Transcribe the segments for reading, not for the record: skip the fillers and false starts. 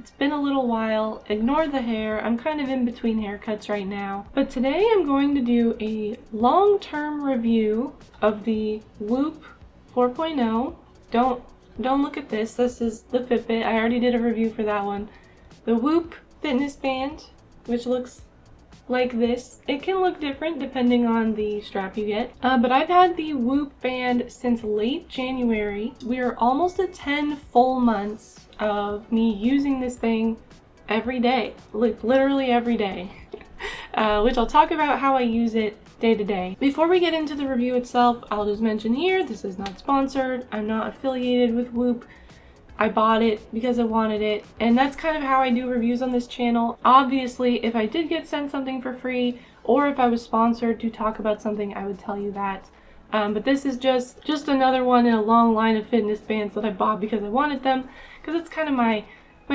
It's been a little while. Ignore the hair. I'm kind of in between haircuts right now. But today I'm going to do a long-term review of the Whoop 4.0. Don't look at this. This is the Fitbit. I already did a review for that one. The Whoop fitness band, which looks like this. It can look different depending on the strap you get. But I've had the Whoop band since late January. We are almost at 10 full months of me using this thing every day, like literally every day, which I'll talk about how I use it day to day. Before we get into the review itself, I'll just mention here, this is not sponsored. I'm not affiliated with Whoop. I bought it because I wanted it, and that's kind of how I do reviews on this channel. Obviously, if I did get sent something for free, or if I was sponsored to talk about something, I would tell you that. But this is just another one in a long line of fitness bands that I bought because I wanted them, because it's kind of my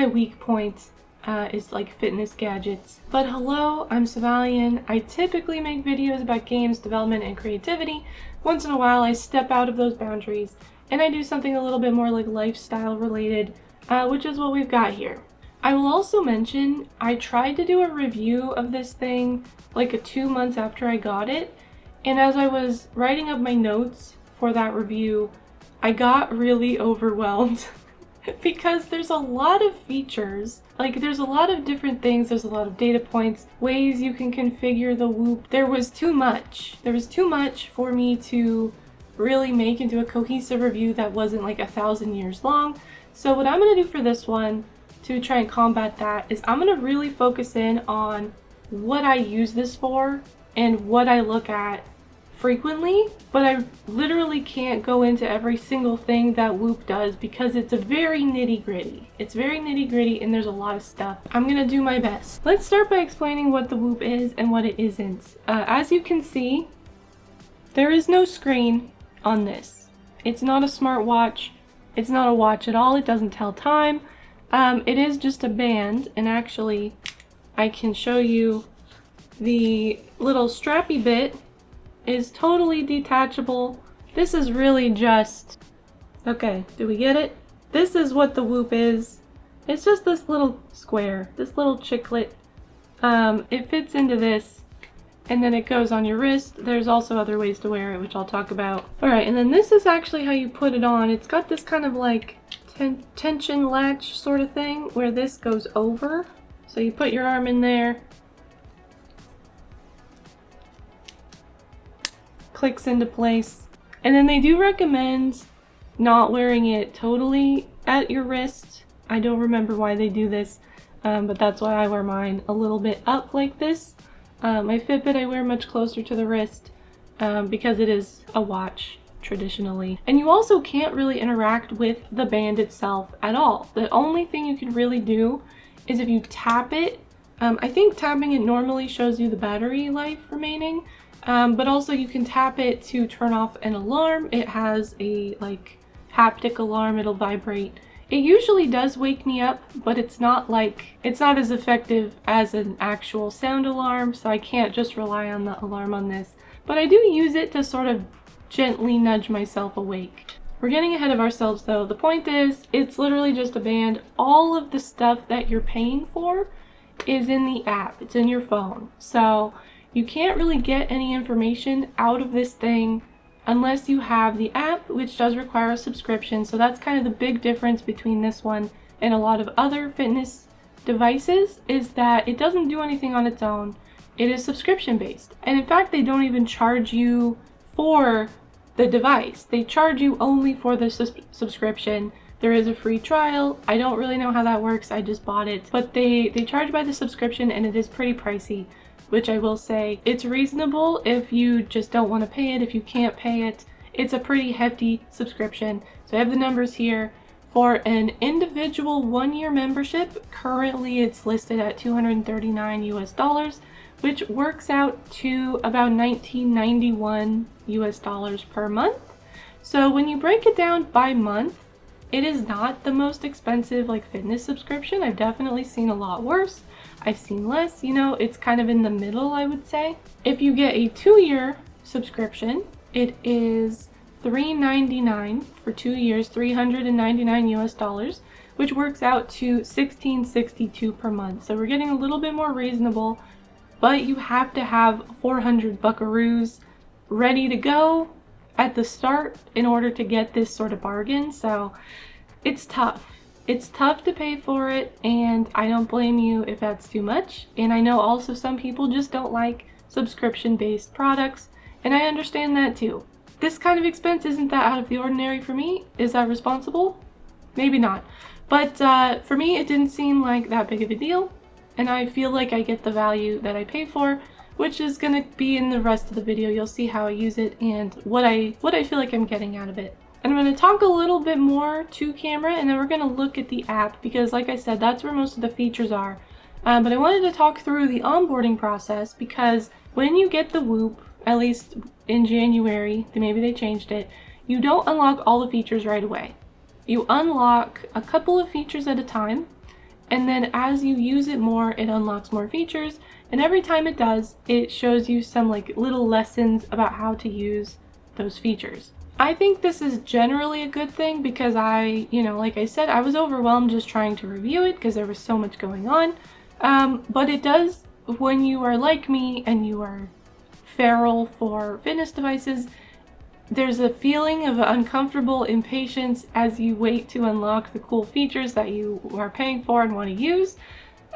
weak point, is like fitness gadgets. But hello, I'm Savalian. I typically make videos about games, development, and creativity. Once in a while, I step out of those boundaries and I do something a little bit more like lifestyle related, which is what we've got here. I will also mention, I tried to do a review of this thing like 2 months after I got it, and as I was writing up my notes for that review, I got really overwhelmed because there's a lot of features. Like, there's a lot of different things, there's a lot of data points, ways you can configure the Whoop. There was too much. There was too much for me to really make into a cohesive review that wasn't like 1,000 years long. So what I'm going to do for this one to try and combat that is I'm going to really focus in on what I use this for and what I look at frequently, but I literally can't go into every single thing that Whoop does because it's a very nitty-gritty. It's very nitty-gritty and there's a lot of stuff. I'm gonna do my best. Let's start by explaining what the Whoop is and what it isn't. As you can see, there is no screen on this. It's not a smartwatch. It's not a watch at all. It doesn't tell time. It is just a band, and actually I can show you the little strappy bit is totally detachable. This is really just, okay, do we get it? This is what the Whoop is. It's just this little square, this little chiclet. It fits into this, and then it goes on your wrist. There's also other ways to wear it, which I'll talk about. Alright, and then this is actually how you put it on. It's got this kind of like tension latch sort of thing where this goes over. So you put your arm in there, clicks into place, and then they do recommend not wearing it totally at your wrist. I don't remember why they do this, but that's why I wear mine a little bit up like this. My Fitbit I wear much closer to the wrist because it is a watch traditionally. And you also can't really interact with the band itself at all. The only thing you can really do is if you tap it. I think tapping it normally shows you the battery life remaining, but also you can tap it to turn off an alarm. It has a like haptic alarm, it'll vibrate. It usually does wake me up, but it's not as effective as an actual sound alarm, so I can't just rely on the alarm on this. But I do use it to sort of gently nudge myself awake. We're getting ahead of ourselves though. The point is, it's literally just a band. All of the stuff that you're paying for is in the app. It's in your phone. So you can't really get any information out of this thing unless you have the app, which does require a subscription. So that's kind of the big difference between this one and a lot of other fitness devices, is that it doesn't do anything on its own. It is subscription based. And in fact, they don't even charge you for the device. They charge you only for the subscription. There is a free trial. I don't really know how that works. I just bought it. But they charge by the subscription, and it is pretty pricey, which I will say it's reasonable if you just don't want to pay it, if you can't pay it. It's a pretty hefty subscription. So I have the numbers here. For an individual 1-year membership, currently it's listed at $239 US, which works out to about $19.91 US per month. So when you break it down by month, it is not the most expensive like fitness subscription. I've definitely seen a lot worse. I've seen less, you know, it's kind of in the middle, I would say. If you get a 2-year subscription, it is $399 for 2 years, $399 US, which works out to $16.62 per month. So we're getting a little bit more reasonable, but you have to have 400 buckaroos ready to go at the start in order to get this sort of bargain. So it's tough. It's tough to pay for it, and I don't blame you if that's too much. And I know also some people just don't like subscription-based products, and I understand that too. This kind of expense isn't that out of the ordinary for me. Is that responsible? Maybe not. But for me, it didn't seem like that big of a deal, and I feel like I get the value that I pay for, which is going to be in the rest of the video. You'll see how I use it and what I feel like I'm getting out of it. And I'm going to talk a little bit more to camera, and then we're going to look at the app because, like I said, that's where most of the features are. But I wanted to talk through the onboarding process because when you get the Whoop, at least in January, maybe they changed it, you don't unlock all the features right away. You unlock a couple of features at a time, and then as you use it more, it unlocks more features, and every time it does, it shows you some like little lessons about how to use those features. I think this is generally a good thing because like I said, I was overwhelmed just trying to review it because there was so much going on. But it does, when you are like me and you are feral for fitness devices, there's a feeling of uncomfortable impatience as you wait to unlock the cool features that you are paying for and want to use.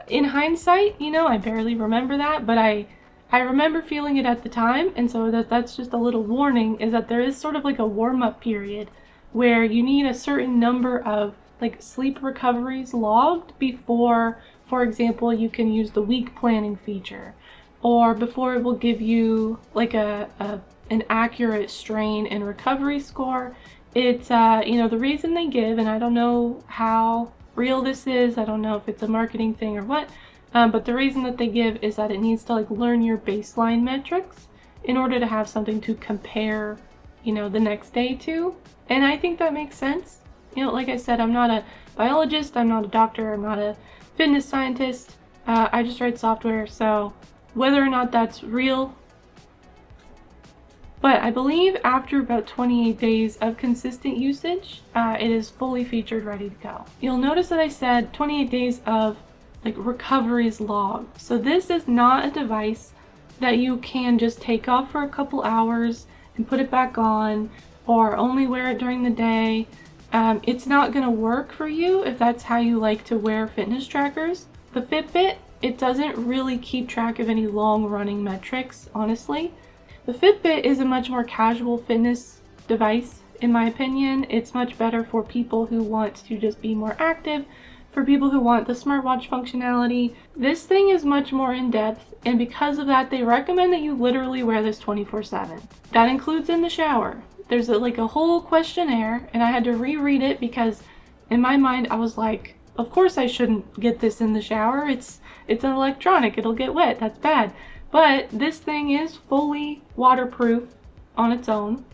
In hindsight, I barely remember that, but I remember feeling it at the time, and so that's just a little warning, is that there is sort of like a warm-up period where you need a certain number of like sleep recoveries logged before, for example, you can use the week planning feature, or before it will give you like an accurate strain and recovery score. It's the reason they give, and I don't know how real this is, I don't know if it's a marketing thing or what, but the reason that they give is that it needs to like learn your baseline metrics in order to have something to compare, the next day to. And I think that makes sense. Like I said, I'm not a biologist, I'm not a doctor, I'm not a fitness scientist. I just write software, so whether or not that's real. But I believe after about 28 days of consistent usage, it is fully featured, ready to go. You'll notice that I said 28 days of like recoveries log. So this is not a device that you can just take off for a couple hours and put it back on, or only wear it during the day. It's not gonna work for you if that's how you like to wear fitness trackers. The Fitbit, it doesn't really keep track of any long running metrics, honestly. The Fitbit is a much more casual fitness device, in my opinion. It's much better for people who want to just be more active, for people who want the smartwatch functionality. This thing is much more in-depth, and because of that, they recommend that you literally wear this 24/7. That includes in the shower. There's a whole questionnaire, and I had to reread it because in my mind I was like, of course I shouldn't get this in the shower. It's an electronic, it'll get wet, that's bad. But this thing is fully waterproof on its own.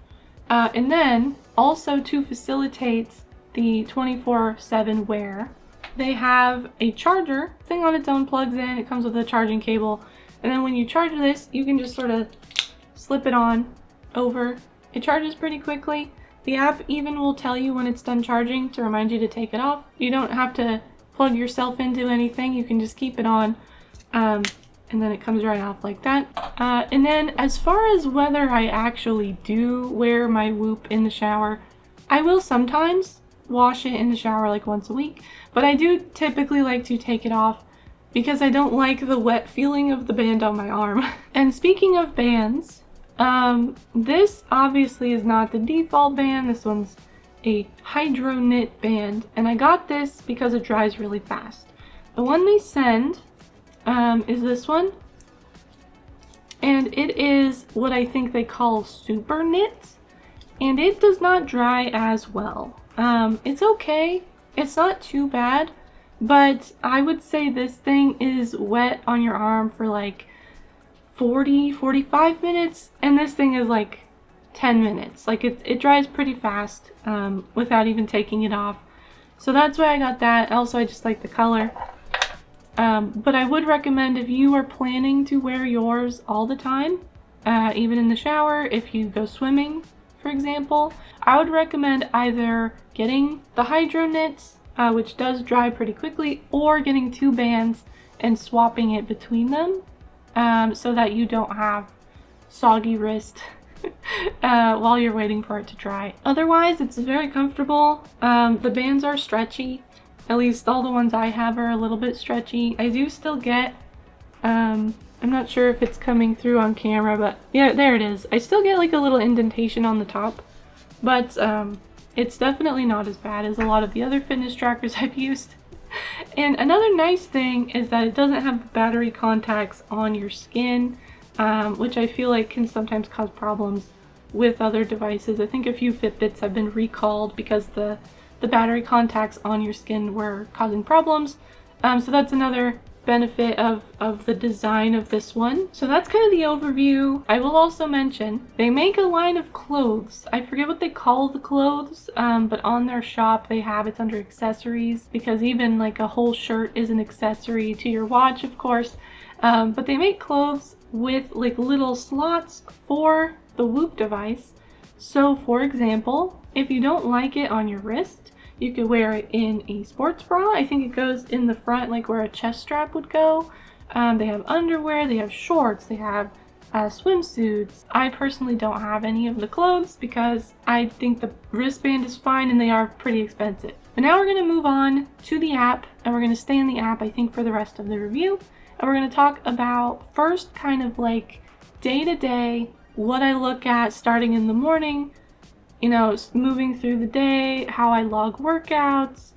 And then also to facilitate the 24/7 wear, they have a charger thing on its own, plugs in, it comes with a charging cable, and then when you charge this, you can just sort of slip it on over. It charges pretty quickly. The app even will tell you when it's done charging to remind you to take it off. You don't have to plug yourself into anything, you can just keep it on, and then it comes right off like that. And then as far as whether I actually do wear my Whoop in the shower, I will sometimes wash it in the shower like once a week, but I do typically like to take it off because I don't like the wet feeling of the band on my arm. And speaking of bands, this obviously is not the default band. This one's a hydro knit band, and I got this because it dries really fast. The one they send is this one, and it is what I think they call super knit, and it does not dry as well. It's okay, it's not too bad, but I would say this thing is wet on your arm for like 40-45 minutes, and this thing is like 10 minutes. Like it dries pretty fast without even taking it off. So that's why I got that. Also, I just like the color. But I would recommend, if you are planning to wear yours all the time, even in the shower, if you go swimming, for example, I would recommend either getting the hydro knits, which does dry pretty quickly, or getting 2 bands and swapping it between them so that you don't have soggy wrist while you're waiting for it to dry. Otherwise, it's very comfortable. The bands are stretchy. At least all the ones I have are a little bit stretchy. I do still get, I'm not sure if it's coming through on camera, but yeah, there it is. I still get like a little indentation on the top, but it's definitely not as bad as a lot of the other fitness trackers I've used. And another nice thing is that it doesn't have the battery contacts on your skin, which I feel like can sometimes cause problems with other devices. I think a few Fitbits have been recalled because the battery contacts on your skin were causing problems. So that's another benefit of the design of this one. So that's kind of the overview. I will also mention they make a line of clothes. I forget what they call the clothes, but on their shop they have it's under accessories, because even like a whole shirt is an accessory to your watch, of course. But they make clothes with like little slots for the Whoop device. So for example, if you don't like it on your wrist, you could wear it in a sports bra. I think it goes in the front, like where a chest strap would go. They have underwear, they have shorts, they have swimsuits. I personally don't have any of the clothes because I think the wristband is fine and they are pretty expensive. But now we're gonna move on to the app, and we're gonna stay in the app, I think, for the rest of the review. And we're gonna talk about first kind of like day to day, what I look at starting in the morning, you know, moving through the day, how I log workouts,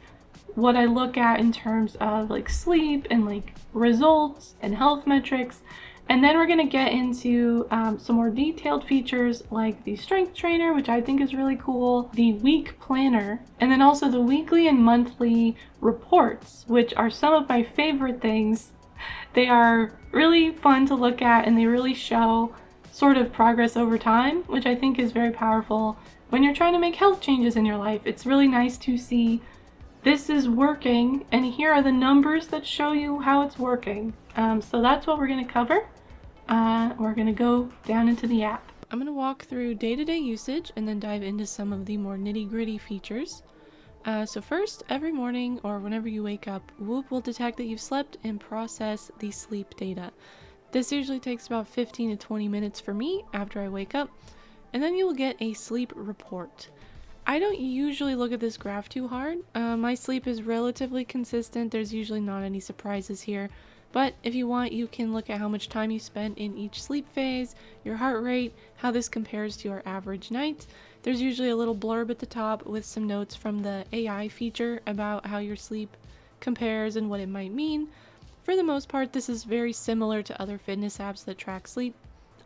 what I look at in terms of like sleep and like results and health metrics. And then we're gonna get into some more detailed features like the strength trainer, which I think is really cool, the week planner, and then also the weekly and monthly reports, which are some of my favorite things. They are really fun to look at and they really show sort of progress over time, which I think is very powerful. When you're trying to make health changes in your life, it's really nice to see this is working and here are the numbers that show you how it's working. So that's what we're going to cover. We're going to go down into the app. I'm going to walk through day-to-day usage and then dive into some of the more nitty-gritty features. So first, every morning or whenever you wake up, Whoop will detect that you've slept and process the sleep data. This usually takes about 15 to 20 minutes for me after I wake up. And then you will get a sleep report. I don't usually look at this graph too hard. My sleep is relatively consistent. There's usually not any surprises here. But if you want, you can look at how much time you spent in each sleep phase, your heart rate, how this compares to your average night. There's usually a little blurb at the top with some notes from the AI feature about how your sleep compares and what it might mean. For the most part, this is very similar to other fitness apps that track sleep.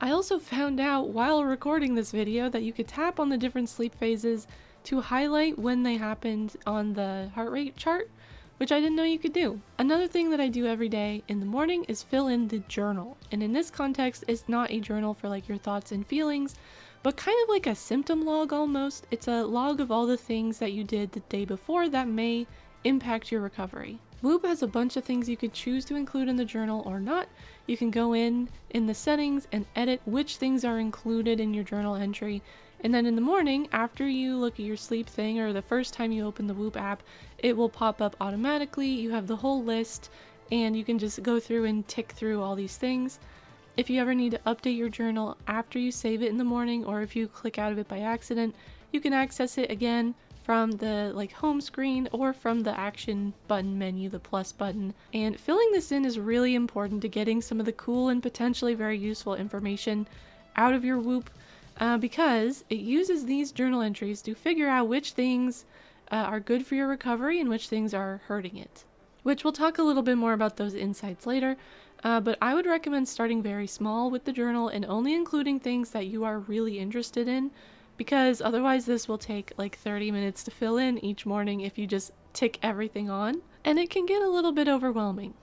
I also found out while recording this video that you could tap on the different sleep phases to highlight when they happened on the heart rate chart, which I didn't know you could do. Another thing that I do every day in the morning is fill in the journal. And in this context, it's not a journal for like your thoughts and feelings, but kind of like a symptom log almost. It's a log of all the things that you did the day before that may impact your recovery. Whoop has a bunch of things you could choose to include in the journal or not. You can go in the settings and edit which things are included in your journal entry. And then in the morning, after you look at your sleep thing or the first time you open the Whoop app, it will pop up automatically. You have the whole list and you can just go through and tick through all these things. If you ever need to update your journal after you save it in the morning, or if you click out of it by accident, you can access it again from the like home screen or from the action button menu, the plus button. And filling this in is really important to getting some of the cool and potentially very useful information out of your Whoop because it uses these journal entries to figure out which things are good for your recovery and which things are hurting it. Which we'll talk a little bit more about those insights later, but I would recommend starting very small with the journal and only including things that you are really interested in, because otherwise this will take like 30 minutes to fill in each morning if you just tick everything on, and it can get a little bit overwhelming.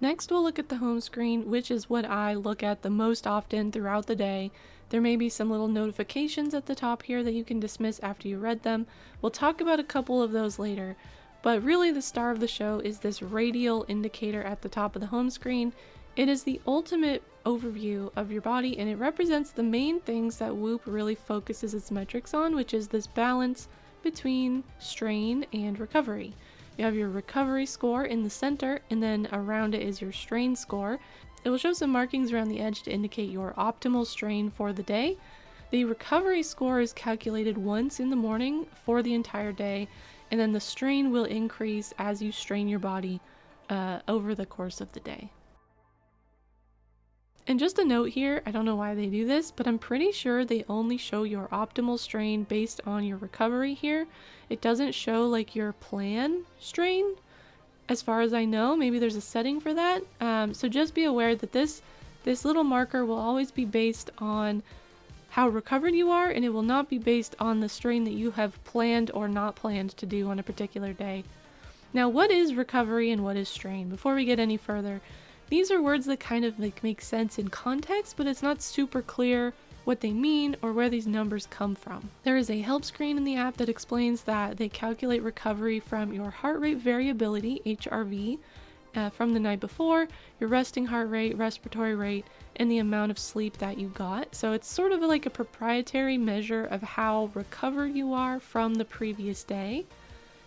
Next, we'll look at the home screen, which is what I look at the most often throughout the day. There may be some little notifications at the top here that you can dismiss after you read them. We'll talk about a couple of those later, but really the star of the show is this radial indicator at the top of the home screen. It is the ultimate overview of your body, and it represents the main things that Whoop really focuses its metrics on, which is this balance, between strain and recovery. You have your recovery score in the center, and then around it is your strain score. It will show some markings around the edge to indicate your optimal strain for the day. The recovery score is calculated once in the morning for the entire day, and then the strain will increase as you strain your body over the course of the day. And just a note here, I don't know why they do this, but I'm pretty sure they only show your optimal strain based on your recovery here. It doesn't show like your plan strain, as far as I know. Maybe there's a setting for that. So just be aware that this little marker will always be based on how recovered you are, and it will not be based on the strain that you have planned or not planned to do on a particular day. Now, what is recovery and what is strain? Before we get any further, these are words that kind of like make sense in context, but it's not super clear what they mean or where these numbers come from. There is a help screen in the app that explains that they calculate recovery from your heart rate variability, HRV, from the night before, your resting heart rate, respiratory rate, and the amount of sleep that you got. So it's sort of like a proprietary measure of how recovered you are from the previous day.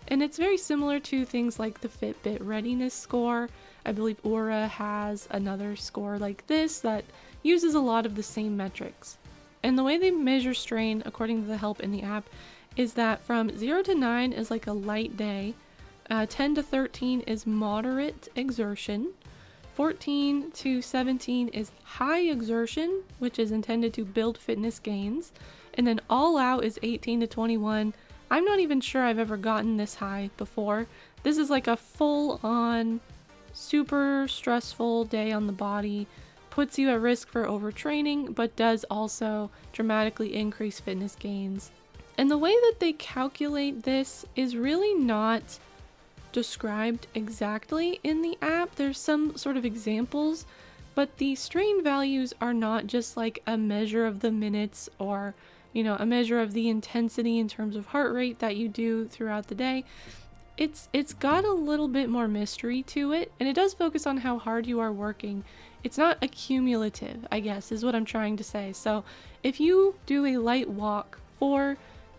And it's very similar to things like the Fitbit readiness score. I believe Oura has another score like this that uses a lot of the same metrics. And the way they measure strain, according to the help in the app, is that from 0 to 9 is like a light day, 10 to 13 is moderate exertion, 14 to 17 is high exertion, which is intended to build fitness gains, and then all out is 18 to 21. I'm not even sure I've ever gotten this high before. This is like a full-on, super stressful day on the body, puts you at risk for overtraining, but does also dramatically increase fitness gains. And the way that they calculate this is really not described exactly in the app. There's some sort of examples, but the strain values are not just like a measure of the minutes or a measure of the intensity in terms of heart rate that you do throughout the day. It's got a little bit more mystery to it, and it does focus on how hard you are working. It's not accumulative, I guess, is what I'm trying to say. So if you do a light walk for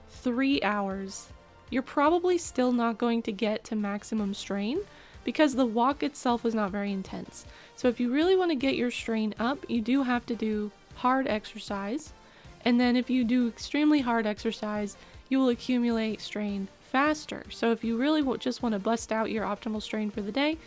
3 hours, you're probably still not going to get to maximum strain because the walk itself was not very intense. So if you really want to get your strain up, you do have to do hard exercise. And then if you do extremely hard exercise, you will accumulate strain faster. So if you really just want to bust out your optimal strain for the day,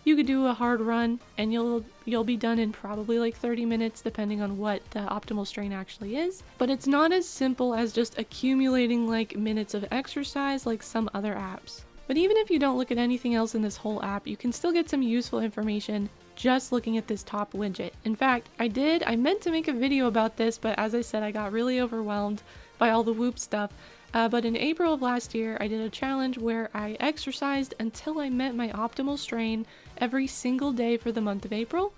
you could do a hard run and you'll be done in probably like 30 minutes depending on what the optimal strain actually is. But it's not as simple as just accumulating like minutes of exercise like some other apps. But even if you don't look at anything else in this whole app, you can still get some useful information just looking at this top widget. In fact, I meant to make a video about this, but as I said, I got really overwhelmed by all the Whoop stuff. But in April of last year, I did a challenge where I exercised until I met my optimal strain every single day for the month of April.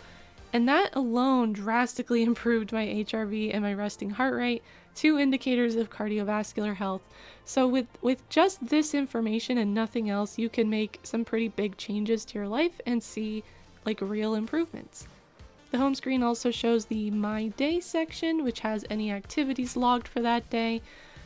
And that alone drastically improved my HRV and my resting heart rate, 2 indicators of cardiovascular health. So with just this information and nothing else, you can make some pretty big changes to your life and see like real improvements. The home screen also shows the My Day section, which has any activities logged for that day.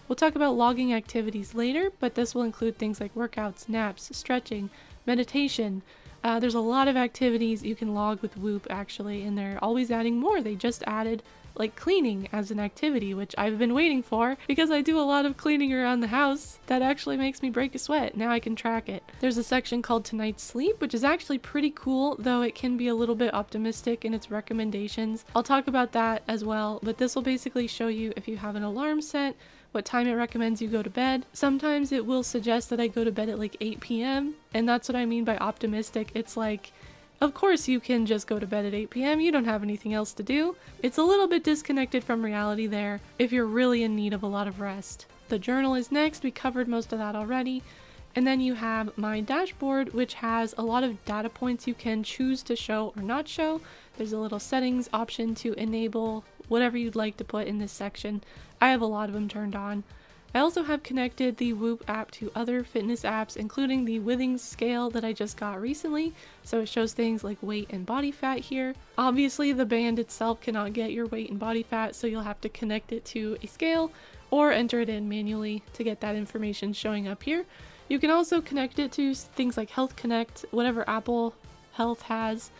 We'll talk about logging activities later, but this will include things like workouts, naps, stretching, meditation. There's a lot of activities you can log with Whoop actually, and they're always adding more. They just added like cleaning as an activity, which I've been waiting for because I do a lot of cleaning around the house that actually makes me break a sweat. Now I can track it. There's a section called Tonight's Sleep, which is actually pretty cool, though it can be a little bit optimistic in its recommendations. I'll talk about that as well, but this will basically show you if you have an alarm set, what time it recommends you go to bed. Sometimes it will suggest that I go to bed at like 8 p.m. and that's what I mean by optimistic. It's like, of course you can just go to bed at 8 p.m. You don't have anything else to do. It's a little bit disconnected from reality there if you're really in need of a lot of rest. The journal is next. We covered most of that already. And then you have My Dashboard, which has a lot of data points you can choose to show or not show. There's a little settings option to enable whatever you'd like to put in this section. I have a lot of them turned on. I also have connected the Whoop app to other fitness apps, including the Withings scale that I just got recently. So it shows things like weight and body fat here. Obviously, the band itself cannot get your weight and body fat, so you'll have to connect it to a scale, or enter it in manually to get that information showing up here. You can also connect it to things like Health Connect, whatever Apple Health has,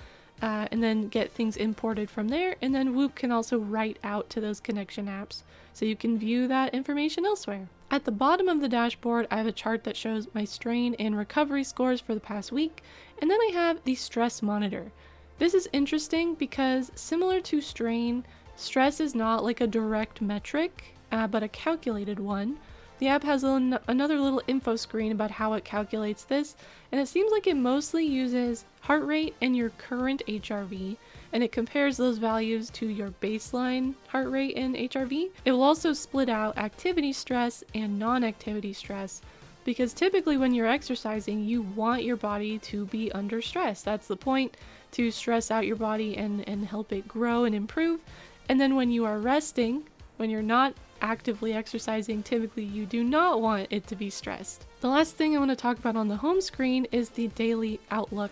and then get things imported from there. And then Whoop can also write out to those connection apps, so you can view that information elsewhere. At the bottom of the dashboard, I have a chart that shows my strain and recovery scores for the past week, and then I have the stress monitor. This is interesting because similar to strain, stress is not like a direct metric, but a calculated one. The app has another little info screen about how it calculates this, and it seems like it mostly uses heart rate and your current HRV, and it compares those values to your baseline heart rate and HRV. It will also split out activity stress and non-activity stress, because typically when you're exercising, you want your body to be under stress. That's the point, to stress out your body and help it grow and improve. And then when you are resting, when you're not actively exercising, typically you do not want it to be stressed. The last thing I want to talk about on the home screen is the daily outlook.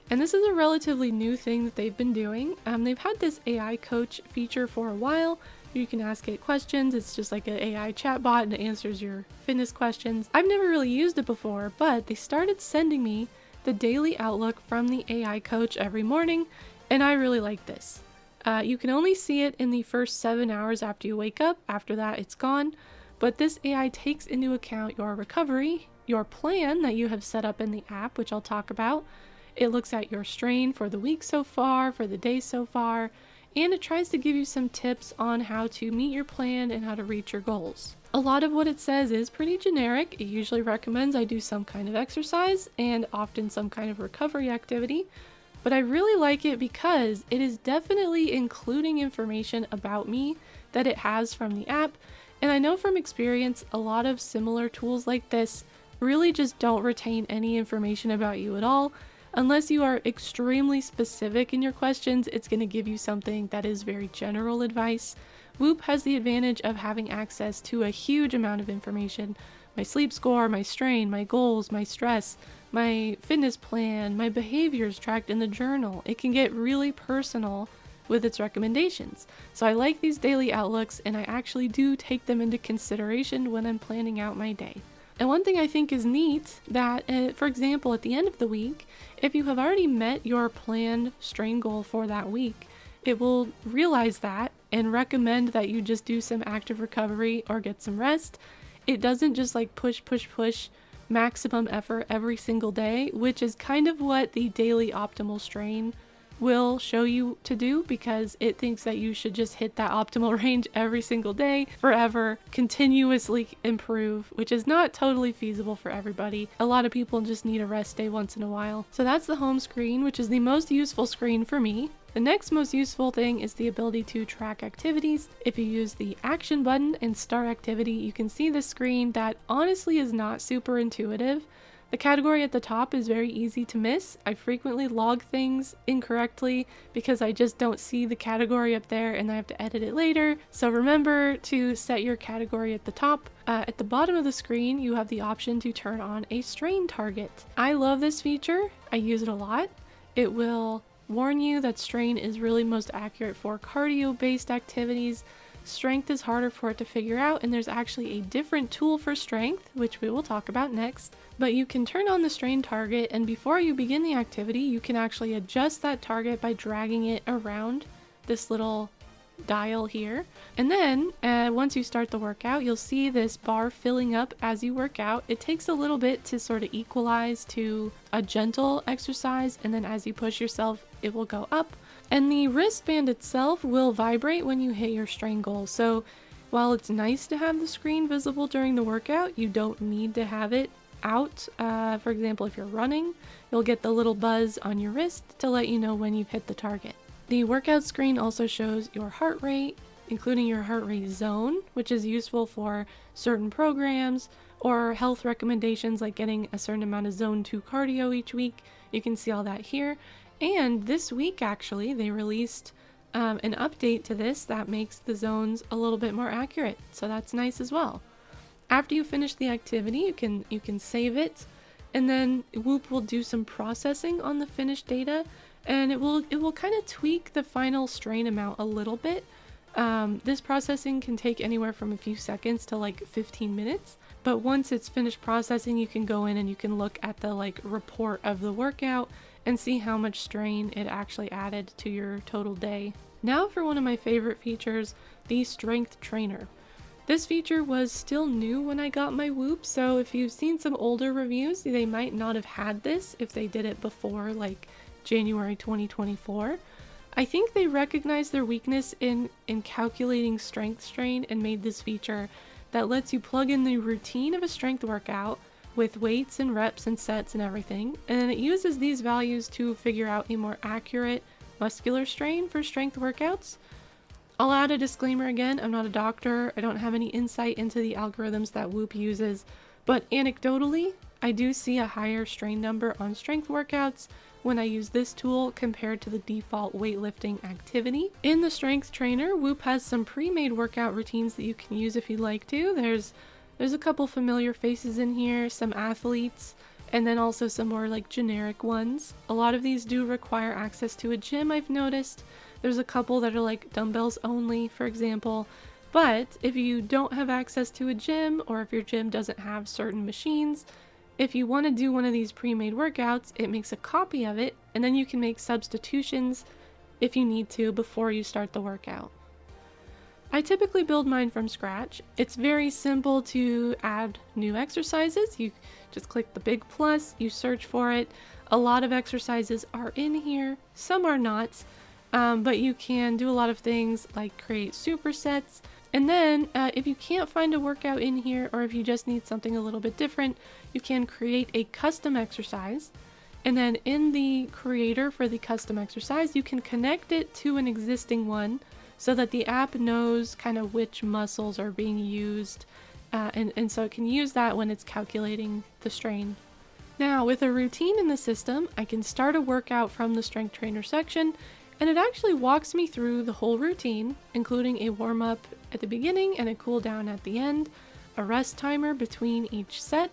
And this is a relatively new thing that they've been doing. They've had this AI coach feature for a while. You can ask it questions. It's just like an AI chatbot and it answers your fitness questions. I've never really used it before, but they started sending me the daily outlook from the AI coach every morning, and I really like this. You can only see it in the first 7 hours after you wake up. After that, it's gone. But this AI takes into account your recovery, your plan that you have set up in the app, which I'll talk about. It looks at your strain for the week so far, for the day so far, and it tries to give you some tips on how to meet your plan and how to reach your goals. A lot of what it says is pretty generic. It usually recommends I do some kind of exercise and often some kind of recovery activity. But I really like it because it is definitely including information about me that it has from the app. And I know from experience, a lot of similar tools like this really just don't retain any information about you at all. Unless you are extremely specific in your questions, it's going to give you something that is very general advice. Whoop has the advantage of having access to a huge amount of information. My sleep score, my strain, my goals, my stress, my fitness plan, my behaviors tracked in the journal. It can get really personal with its recommendations. So I like these daily outlooks, and I actually do take them into consideration when I'm planning out my day. And one thing I think is neat that, for example, at the end of the week, if you have already met your planned strain goal for that week, it will realize that and recommend that you just do some active recovery or get some rest. It doesn't just like push maximum effort every single day, which is kind of what the daily optimal strain will show you to do, because it thinks that you should just hit that optimal range every single day, forever, continuously improve, which is not totally feasible for everybody. A lot of people just need a rest day once in a while. So that's the home screen, which is the most useful screen for me. The next most useful thing is the ability to track activities. If you use the action button and start activity, you can see the screen that honestly is not super intuitive. The category at the top is very easy to miss. I frequently log things incorrectly because I just don't see the category up there and I have to edit it later. So remember to set your category at the top. At the bottom of the screen, you have the option to turn on a strain target. I love this feature. I use it a lot. It will warn you that strain is really most accurate for cardio-based activities. Strength is harder for it to figure out, and there's actually a different tool for strength, which we will talk about next. But you can turn on the strain target, and before you begin the activity, you can actually adjust that target by dragging it around this little dial here. And then once you start the workout, you'll see this bar filling up as you work out. It takes a little bit to sort of equalize to a gentle exercise, and then as you push yourself, it will go up. And the wristband itself will vibrate when you hit your strain goal. So while it's nice to have the screen visible during the workout, you don't need to have it out. For example, if you're running, you'll get the little buzz on your wrist to let you know when you've hit the target. The workout screen also shows your heart rate, including your heart rate zone, which is useful for certain programs or health recommendations like getting a certain amount of zone 2 cardio each week. You can see all that here. And this week, actually, they released an update to this that makes the zones a little bit more accurate. So that's nice as well. After you finish the activity, you can save it, and then Whoop will do some processing on the finished data, and it will kind of tweak the final strain amount a little bit. This processing can take anywhere from a few seconds to like 15 minutes. But once it's finished processing, you can go in and you can look at the like report of the workout and see how much strain it actually added to your total day. Now for one of my favorite features, the strength trainer. This feature was still new when I got my Whoop, so if you've seen some older reviews, they might not have had this if they did it before like January 2024. I think they recognized their weakness in calculating strength strain and made this feature that lets you plug in the routine of a strength workout with weights and reps and sets and everything, and then it uses these values to figure out a more accurate muscular strain for strength workouts. I'll add a disclaimer again, I'm not a doctor, I don't have any insight into the algorithms that Whoop uses, but anecdotally, I do see a higher strain number on strength workouts when I use this tool compared to the default weightlifting activity. In the strength trainer, Whoop has some pre-made workout routines that you can use if you'd like to. There's a couple familiar faces in here, some athletes, and then also some more like generic ones. A lot of these do require access to a gym, I've noticed. There's a couple that are like dumbbells only, for example. But if you don't have access to a gym, or if your gym doesn't have certain machines, if you want to do one of these pre-made workouts, it makes a copy of it, and then you can make substitutions if you need to before you start the workout. I typically build mine from scratch. It's very simple to add new exercises. You just click the big plus, you search for it. A lot of exercises are in here, some are not, but you can do a lot of things like create supersets. And then if you can't find a workout in here, or if you just need something a little bit different, you can create a custom exercise. And then in the creator for the custom exercise, you can connect it to an existing one so that the app knows kind of which muscles are being used. And so it can use that when it's calculating the strain. Now with a routine in the system, I can start a workout from the strength trainer section, and it actually walks me through the whole routine, including a warm-up at the beginning and a cool down at the end, a rest timer between each set,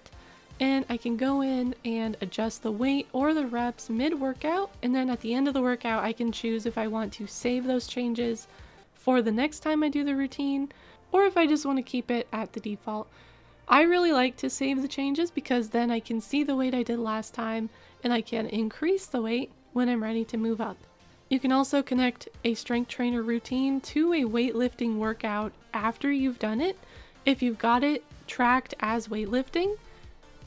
and I can go in and adjust the weight or the reps mid-workout, and then at the end of the workout I can choose if I want to save those changes for the next time I do the routine, or if I just want to keep it at the default. I really like to save the changes because then I can see the weight I did last time, and I can increase the weight when I'm ready to move up. You can also connect a strength trainer routine to a weightlifting workout after you've done it. If you've got it tracked as weightlifting,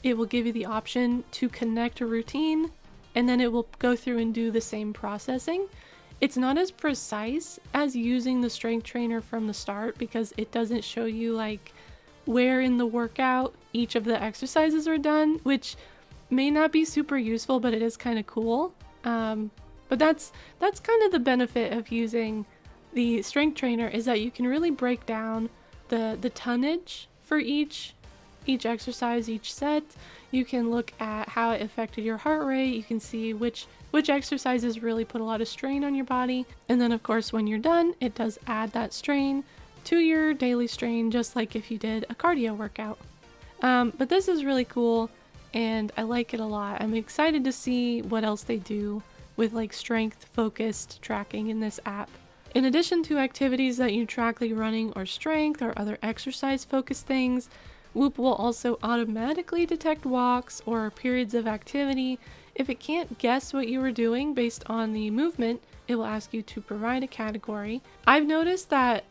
it will give you the option to connect a routine, and then it will go through and do the same processing. It's not as precise as using the strength trainer from the start because it doesn't show you like where in the workout each of the exercises are done, which may not be super useful, but it is kind of cool. But that's kind of the benefit of using the strength trainer, is that you can really break down the tonnage for each exercise, each set. You can look at how it affected your heart rate. You can see which exercises really put a lot of strain on your body. And then of course when you're done, it does add that strain to your daily strain, just like if you did a cardio workout. But this is really cool and I like it a lot. I'm excited to see what else they do with like strength focused tracking in this app. In addition to activities that you track like running or strength or other exercise focused things, Whoop will also automatically detect walks or periods of activity. If it can't guess what you were doing based on the movement, it will ask you to provide a category. I've noticed that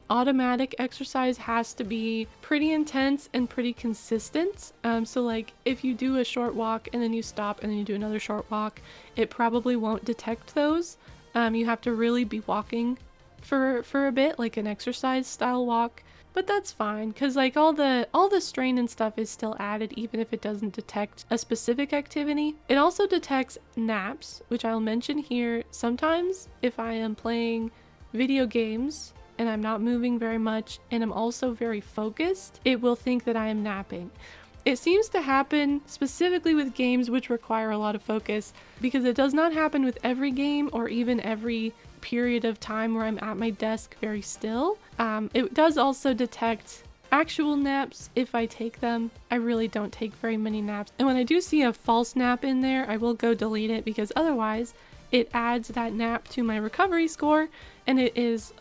automatic exercise has to be pretty intense and pretty consistent. So like if you do a short walk and then you stop and then you do another short walk, it probably won't detect those. You have to really be walking for a bit, like an exercise style walk. But that's fine, because like all the strain and stuff is still added even if it doesn't detect a specific activity. It also detects naps, which I'll mention here. Sometimes if I am playing video games and I'm not moving very much and I'm also very focused, it will think that I am napping. It seems to happen specifically with games which require a lot of focus, because it does not happen with every game or even every period of time where I'm at my desk very still. It does also detect actual naps if I take them. I really don't take very many naps. And when I do see a false nap in there, I will go delete it, because otherwise it adds that nap to my recovery score, and it is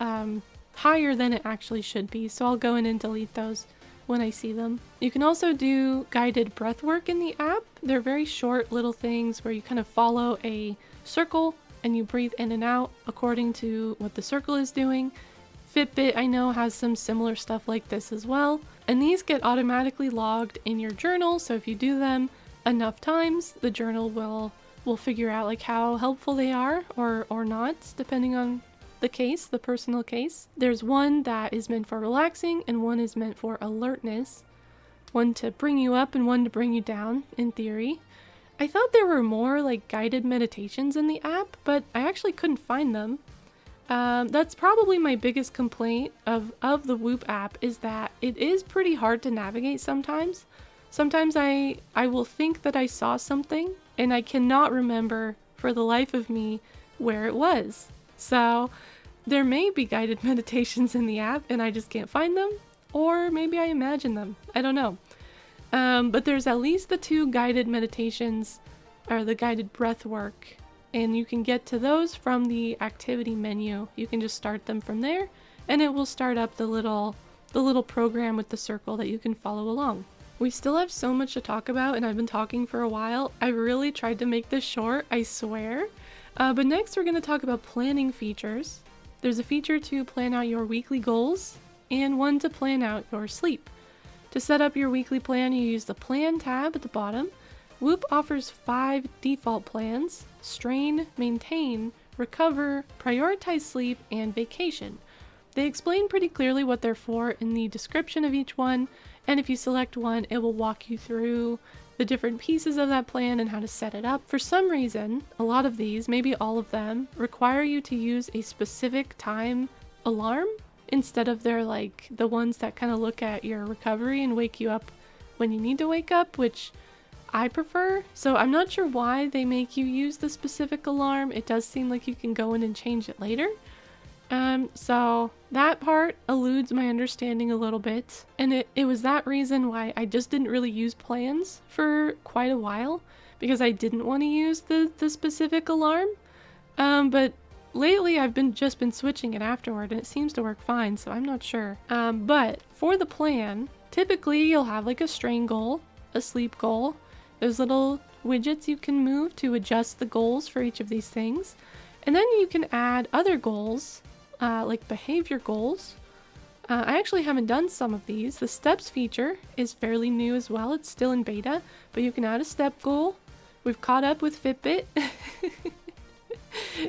higher than it actually should be. So I'll go in and delete those when I see them. You can also do guided breathwork in the app. They're very short little things where you kind of follow a circle and you breathe in and out according to what the circle is doing. Fitbit, I know, has some similar stuff like this as well. And these get automatically logged in your journal. So if you do them enough times, the journal will figure out like how helpful they are or not, depending on the case, the personal case. There's one that is meant for relaxing and one is meant for alertness. One to bring you up and one to bring you down, in theory. I thought there were more like guided meditations in the app, but I actually couldn't find them. That's probably my biggest complaint of the Whoop app, is that it is pretty hard to navigate sometimes. Sometimes I will think that I saw something and I cannot remember for the life of me where it was. So there may be guided meditations in the app and I just can't find them, or maybe I imagine them. I don't know. But there's at least the 2 guided meditations, or the guided breath work, and you can get to those from the activity menu. You can just start them from there and it will start up the little program with the circle that you can follow along. We still have so much to talk about and I've been talking for a while. I really tried to make this short, I swear. But next we're going to talk about planning features. There's a feature to plan out your weekly goals and one to plan out your sleep. To set up your weekly plan, you use the Plan tab at the bottom. Whoop offers 5 default plans: strain, maintain, recover, prioritize sleep, and vacation. They explain pretty clearly what they're for in the description of each one, and if you select one, it will walk you through the different pieces of that plan and how to set it up. For some reason, a lot of these, maybe all of them, require you to use a specific time alarm instead of their like the ones that kind of look at your recovery and wake you up when you need to wake up, which I prefer. So I'm not sure why they make you use the specific alarm. It does seem like you can go in and change it later. So that part eludes my understanding a little bit, and it was that reason why I just didn't really use plans for quite a while, because I didn't want to use the specific alarm. But lately I've just been switching it afterward and it seems to work fine, so I'm not sure. But for the plan, typically you'll have like a strain goal, a sleep goal. There's little widgets you can move to adjust the goals for each of these things. And then you can add other goals, like behavior goals. I actually haven't done some of these. The steps feature is fairly new as well. It's still in beta, but you can add a step goal. We've caught up with Fitbit.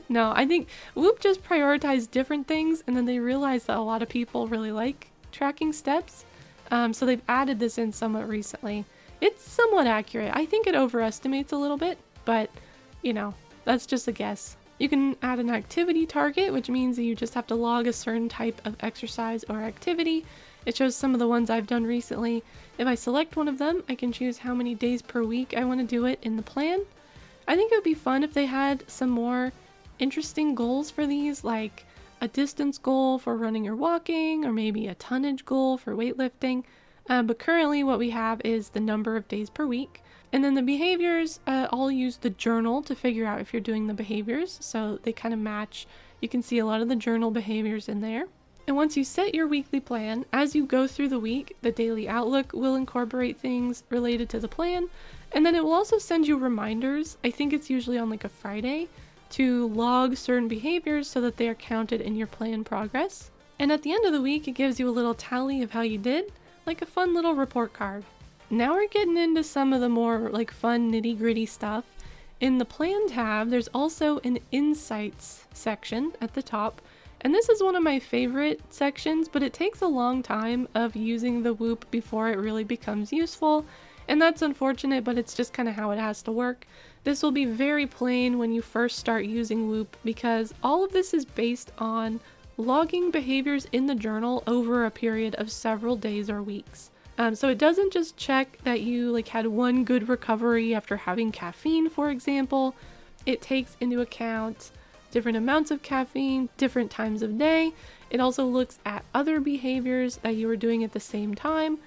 No, I think Whoop just prioritized different things, and then they realized that a lot of people really like tracking steps. So they've added this in somewhat recently. It's somewhat accurate. I think it overestimates a little bit, but you know, that's just a guess. You can add an activity target, which means that you just have to log a certain type of exercise or activity. It shows some of the ones I've done recently. If I select one of them, I can choose how many days per week I want to do it in the plan. I think it would be fun if they had some more interesting goals for these, like a distance goal for running or walking, or maybe a tonnage goal for weightlifting. But currently what we have is the number of days per week. And then the behaviors, I'll use the journal to figure out if you're doing the behaviors. So they kind of match. You can see a lot of the journal behaviors in there. And once you set your weekly plan, as you go through the week, the daily outlook will incorporate things related to the plan. And then it will also send you reminders. I think it's usually on like a Friday, to log certain behaviors so that they are counted in your plan progress. And at the end of the week, it gives you a little tally of how you did, like a fun little report card. Now we're getting into some of the more like fun nitty-gritty stuff. In the plan tab, there's also an insights section at the top. And this is one of my favorite sections, but it takes a long time of using the Whoop before it really becomes useful. And that's unfortunate, but it's just kind of how it has to work. This will be very plain when you first start using Whoop, because all of this is based on logging behaviors in the journal over a period of several days or weeks. So it doesn't just check that you like had one good recovery after having caffeine, for example. It takes into account different amounts of caffeine, different times of day. It also looks at other behaviors that you were doing at the same time.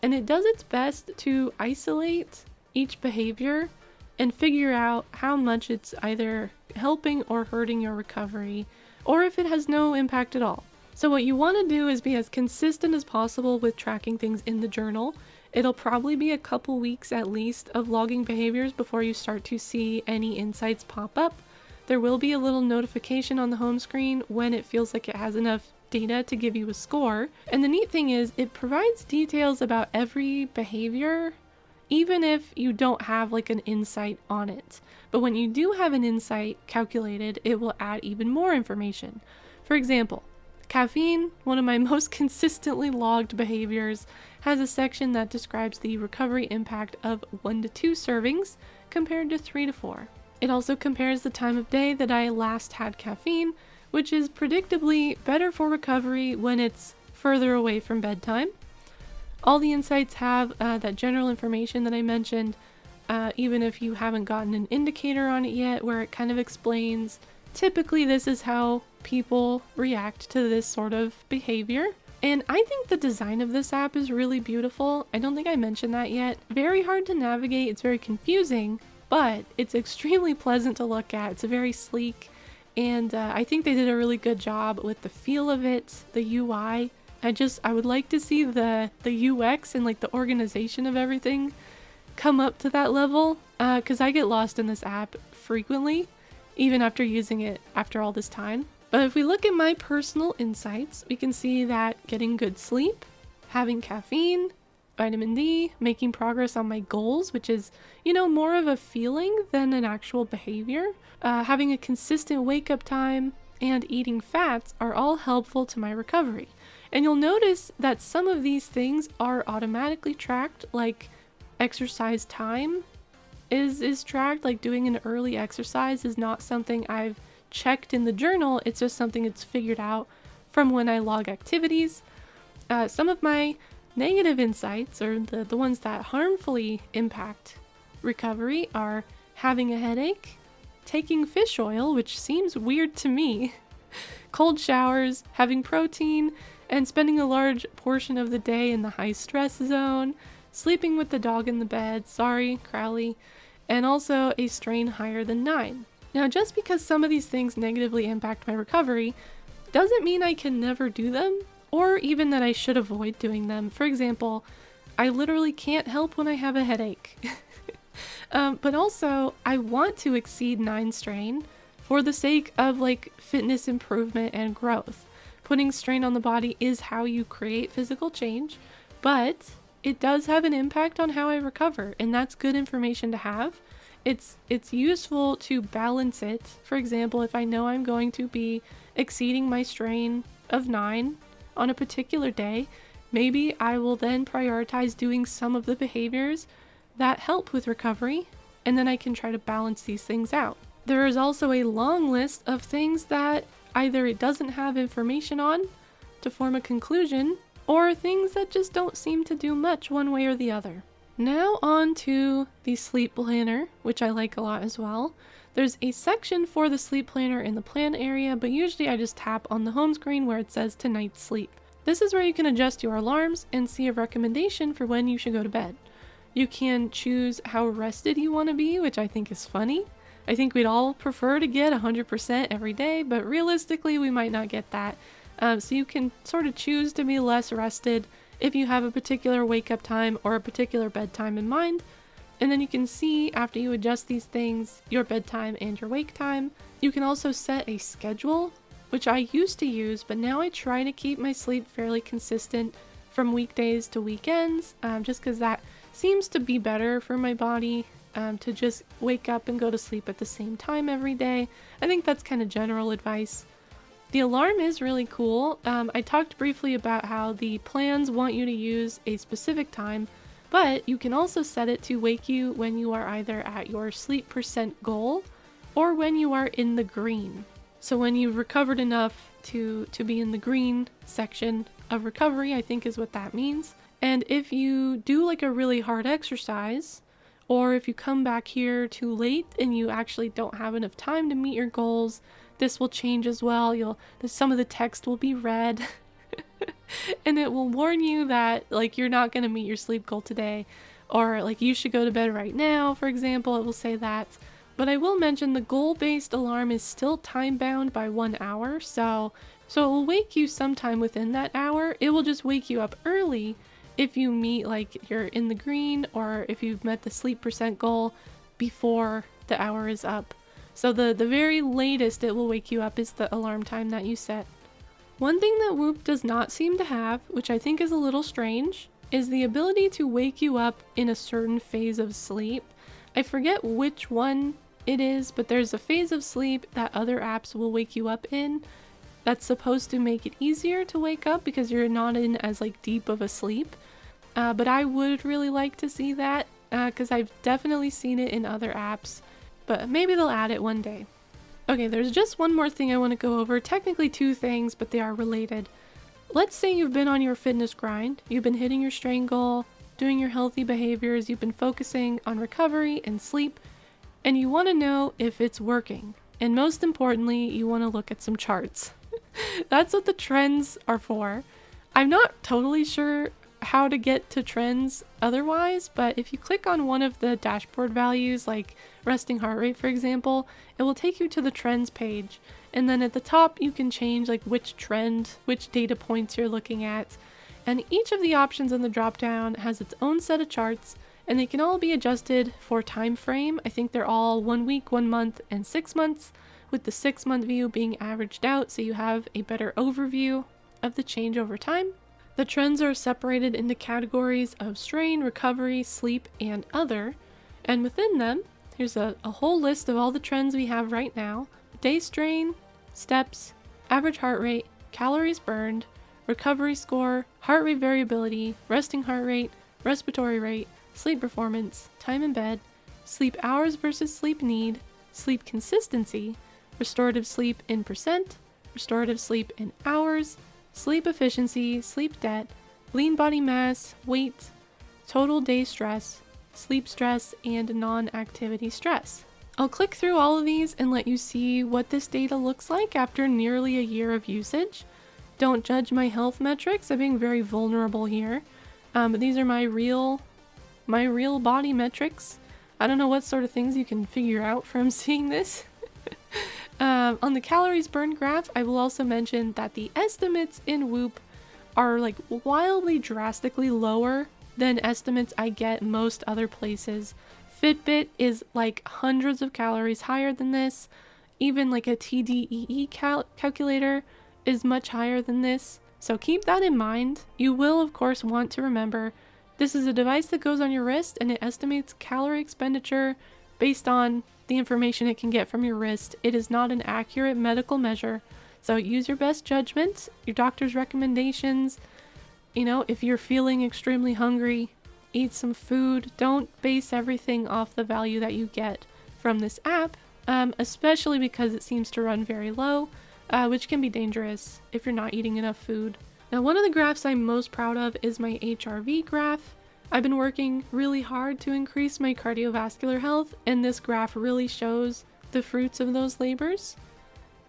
And it does its best to isolate each behavior and figure out how much it's either helping or hurting your recovery, or if it has no impact at all. So what you want to do is be as consistent as possible with tracking things in the journal. It'll probably be a couple weeks at least of logging behaviors before you start to see any insights pop up. There will be a little notification on the home screen when it feels like it has enough data to give you a score. And the neat thing is it provides details about every behavior, even if you don't have like an insight on it. But when you do have an insight calculated, it will add even more information. For example, caffeine, one of my most consistently logged behaviors, has a section that describes the recovery impact of 1 to 2 servings compared to 3 to 4. It also compares the time of day that I last had caffeine, which is predictably better for recovery when it's further away from bedtime. All the insights have that general information that I mentioned, even if you haven't gotten an indicator on it yet, where it kind of explains, typically this is how people react to this sort of behavior. And I think the design of this app is really beautiful. I don't think I mentioned that yet. Very hard to navigate, it's very confusing, but it's extremely pleasant to look at. It's very sleek, and I think they did a really good job with the feel of it, the UI. I would like to see the UX and like the organization of everything come up to that level, because I get lost in this app frequently, even after using it after all this time. But if we look at my personal insights, we can see that getting good sleep, having caffeine, vitamin D, making progress on my goals, which is, more of a feeling than an actual behavior, having a consistent wake-up time, and eating fats are all helpful to my recovery. And you'll notice that some of these things are automatically tracked, like exercise time is tracked, like doing an early exercise is not something I've checked in the journal, it's just something that's figured out from when I log activities. Some of my negative insights, or the ones that harmfully impact recovery, are having a headache, taking fish oil, which seems weird to me, cold showers, having protein, and spending a large portion of the day in the high stress zone, sleeping with the dog in the bed, sorry, Crowley, and also a strain higher than 9. Now, just because some of these things negatively impact my recovery doesn't mean I can never do them, or even that I should avoid doing them. For example, I literally can't help when I have a headache. But also, I want to exceed 9 strain for the sake of like fitness improvement and growth. Putting strain on the body is how you create physical change, but it does have an impact on how I recover, and that's good information to have. It's useful to balance it. For example, if I know I'm going to be exceeding my strain of 9 on a particular day, maybe I will then prioritize doing some of the behaviors that help with recovery, and then I can try to balance these things out. There is also a long list of things that either it doesn't have information on to form a conclusion, or things that just don't seem to do much one way or the other. Now on to the sleep planner, which I like a lot as well. There's a section for the sleep planner in the plan area, but usually I just tap on the home screen where it says tonight's sleep. This is where you can adjust your alarms and see a recommendation for when you should go to bed. You can choose how rested you want to be, which I think is funny. I think we'd all prefer to get 100% every day, but realistically we might not get that. So you can sort of choose to be less rested if you have a particular wake-up time or a particular bedtime in mind. And then you can see, after you adjust these things, your bedtime and your wake time. You can also set a schedule, which I used to use, but now I try to keep my sleep fairly consistent from weekdays to weekends, just because that seems to be better for my body, to just wake up and go to sleep at the same time every day. I think that's kind of general advice. The alarm is really cool. I talked briefly about how the plans want you to use a specific time, but you can also set it to wake you when you are either at your sleep percent goal or when you are in the green. So when you've recovered enough to be in the green section of recovery, I think is what that means. And if you do like a really hard exercise, or if you come back here too late and you actually don't have enough time to meet your goals, this will change as well. Some of the text will be red and it will warn you that like you're not going to meet your sleep goal today, or like you should go to bed right now, for example. It will say that. But I will mention the goal-based alarm is still time-bound by 1 hour, so it will wake you sometime within that hour. It will just wake you up early if you meet, like, you're in the green, or if you've met the sleep percent goal before the hour is up. So the very latest it will wake you up is the alarm time that you set. One thing that Whoop does not seem to have, which I think is a little strange, is the ability to wake you up in a certain phase of sleep. I forget which one it is, but there's a phase of sleep that other apps will wake you up in that's supposed to make it easier to wake up because you're not in as like deep of a sleep. But I would really like to see that because I've definitely seen it in other apps, but maybe they'll add it one day. Okay, there's just one more thing I want to go over. Technically 2 things, but they are related. Let's say you've been on your fitness grind, you've been hitting your strength goal, doing your healthy behaviors, you've been focusing on recovery and sleep, and you want to know if it's working. And most importantly, you want to look at some charts. That's what the trends are for. I'm not totally sure how to get to trends otherwise, but if you click on one of the dashboard values, like resting heart rate for example, it will take you to the trends page, and then at the top you can change like which trend, which data points you're looking at, and each of the options in the drop down has its own set of charts, and they can all be adjusted for time frame. I think they're all 1 week, 1 month, and 6 months, with the 6-month view being averaged out so you have a better overview of the change over time. The trends are separated into categories of strain, recovery, sleep, and other. And within them, here's a whole list of all the trends we have right now. Day strain, steps, average heart rate, calories burned, recovery score, heart rate variability, resting heart rate, respiratory rate, sleep performance, time in bed, sleep hours versus sleep need, sleep consistency, restorative sleep in percent, restorative sleep in hours, sleep efficiency, sleep debt, lean body mass, weight, total day stress, sleep stress, and non-activity stress. I'll click through all of these and let you see what this data looks like after nearly a year of usage. Don't judge my health metrics, I'm being very vulnerable here. But these are my real body metrics. I don't know what sort of things you can figure out from seeing this. On the calories burned graph, I will also mention that the estimates in Whoop are like wildly drastically lower than estimates I get most other places. Fitbit is like hundreds of calories higher than this. Even like a TDEE calculator is much higher than this. So keep that in mind. You will of course want to remember this is a device that goes on your wrist and it estimates calorie expenditure based on the information it can get from your wrist. It is not an accurate medical measure, so use your best judgment, your doctor's recommendations. You know, if you're feeling extremely hungry, eat some food. Don't base everything off the value that you get from this app, especially because it seems to run very low, which can be dangerous if you're not eating enough food. Now, one of the graphs I'm most proud of is my HRV graph. I've been working really hard to increase my cardiovascular health, and this graph really shows the fruits of those labors.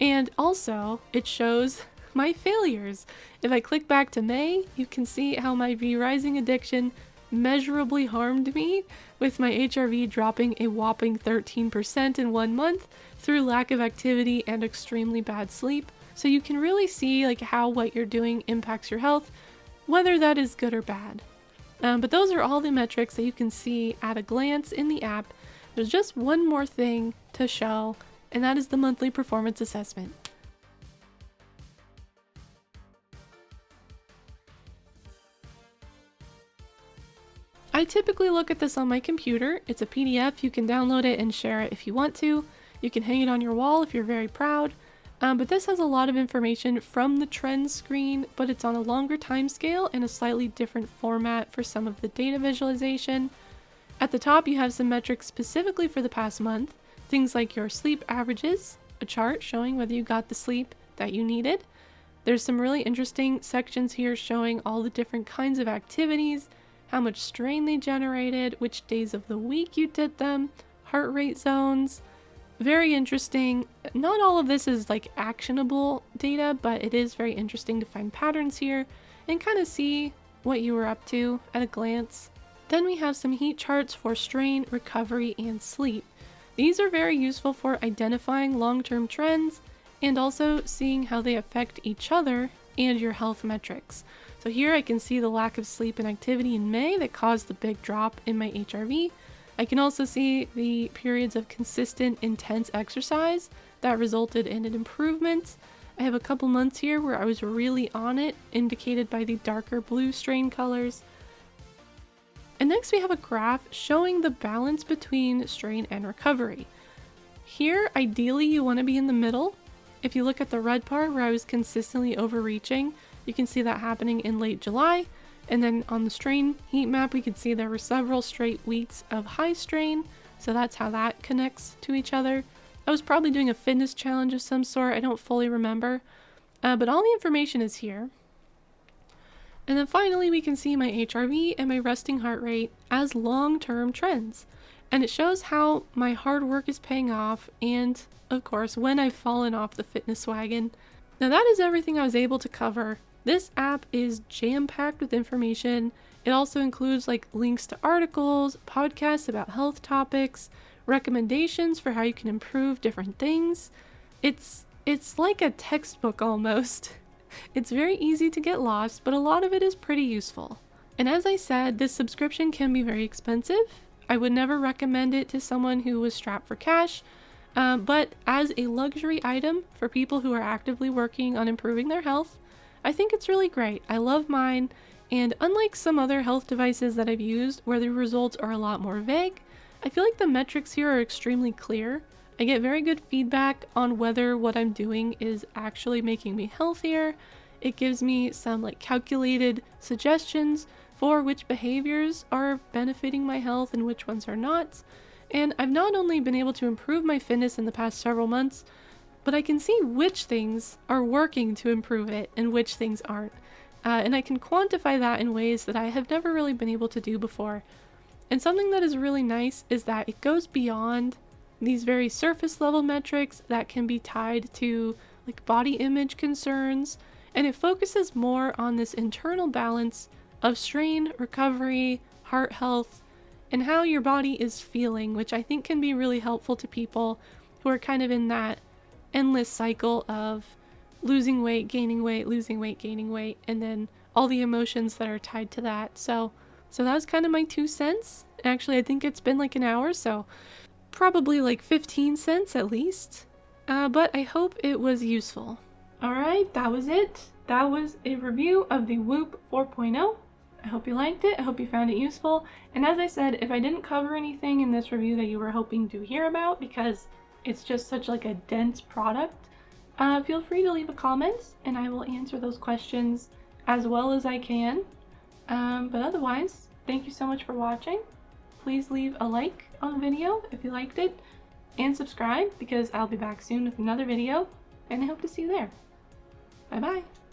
And also, it shows my failures. If I click back to May, you can see how my V-Rising addiction measurably harmed me, with my HRV dropping a whopping 13% in 1 month through lack of activity and extremely bad sleep. So you can really see like how what you're doing impacts your health, whether that is good or bad. But those are all the metrics that you can see at a glance in the app. There's just one more thing to show, and that is the monthly performance assessment. I typically look at this on my computer. It's a PDF, you can download it and share it if you want to. You can hang it on your wall if you're very proud. But this has a lot of information from the trends screen, but it's on a longer time scale and a slightly different format for some of the data visualization. At the top, you have some metrics specifically for the past month, things like your sleep averages, a chart showing whether you got the sleep that you needed. There's some really interesting sections here showing all the different kinds of activities, how much strain they generated, which days of the week you did them, heart rate zones. Very interesting. Not all of this is like actionable data, but it is very interesting to find patterns here and kind of see what you were up to at a glance. Then we have some heat charts for strain, recovery, and sleep. These are very useful for identifying long-term trends and also seeing how they affect each other and your health metrics. So here I can see the lack of sleep and activity in May that caused the big drop in my HRV. I can also see the periods of consistent, intense exercise that resulted in an improvement. I have a couple months here where I was really on it, indicated by the darker blue strain colors. And next we have a graph showing the balance between strain and recovery. Here, ideally you want to be in the middle. If you look at the red part where I was consistently overreaching, you can see that happening in late July. And then on the strain heat map, we could see there were several straight weeks of high strain. So that's how that connects to each other. I was probably doing a fitness challenge of some sort. I don't fully remember. But all the information is here. And then finally, we can see my HRV and my resting heart rate as long-term trends. And it shows how my hard work is paying off and, of course, when I've fallen off the fitness wagon. Now that is everything I was able to cover. This app is jam-packed with information. It also includes links to articles, podcasts about health topics, recommendations for how you can improve different things. It's like a textbook almost. It's very easy to get lost, but a lot of it is pretty useful. And as I said, this subscription can be very expensive. I would never recommend it to someone who was strapped for cash, but as a luxury item for people who are actively working on improving their health, I think it's really great. I love mine, and unlike some other health devices that I've used where the results are a lot more vague, I feel like the metrics here are extremely clear. I get very good feedback on whether what I'm doing is actually making me healthier. It gives me some calculated suggestions for which behaviors are benefiting my health and which ones are not. And I've not only been able to improve my fitness in the past several months, but I can see which things are working to improve it and which things aren't. And I can quantify that in ways that I have never really been able to do before. And something that is really nice is that it goes beyond these very surface level metrics that can be tied to body image concerns, and it focuses more on this internal balance of strain, recovery, heart health, and how your body is feeling, which I think can be really helpful to people who are kind of in that endless cycle of losing weight, gaining weight, losing weight, gaining weight, and then all the emotions that are tied to that. So that was kind of my 2 cents. Actually, I think it's been an hour, so probably 15 cents at least. But I hope it was useful. Alright, that was it. That was a review of the Whoop 4.0. I hope you liked it. I hope you found it useful. And as I said, if I didn't cover anything in this review that you were hoping to hear about, because it's just such a dense product, feel free to leave a comment and I will answer those questions as well as I can. But otherwise, thank you so much for watching. Please leave a like on the video if you liked it, and subscribe because I'll be back soon with another video, and I hope to see you there. Bye bye!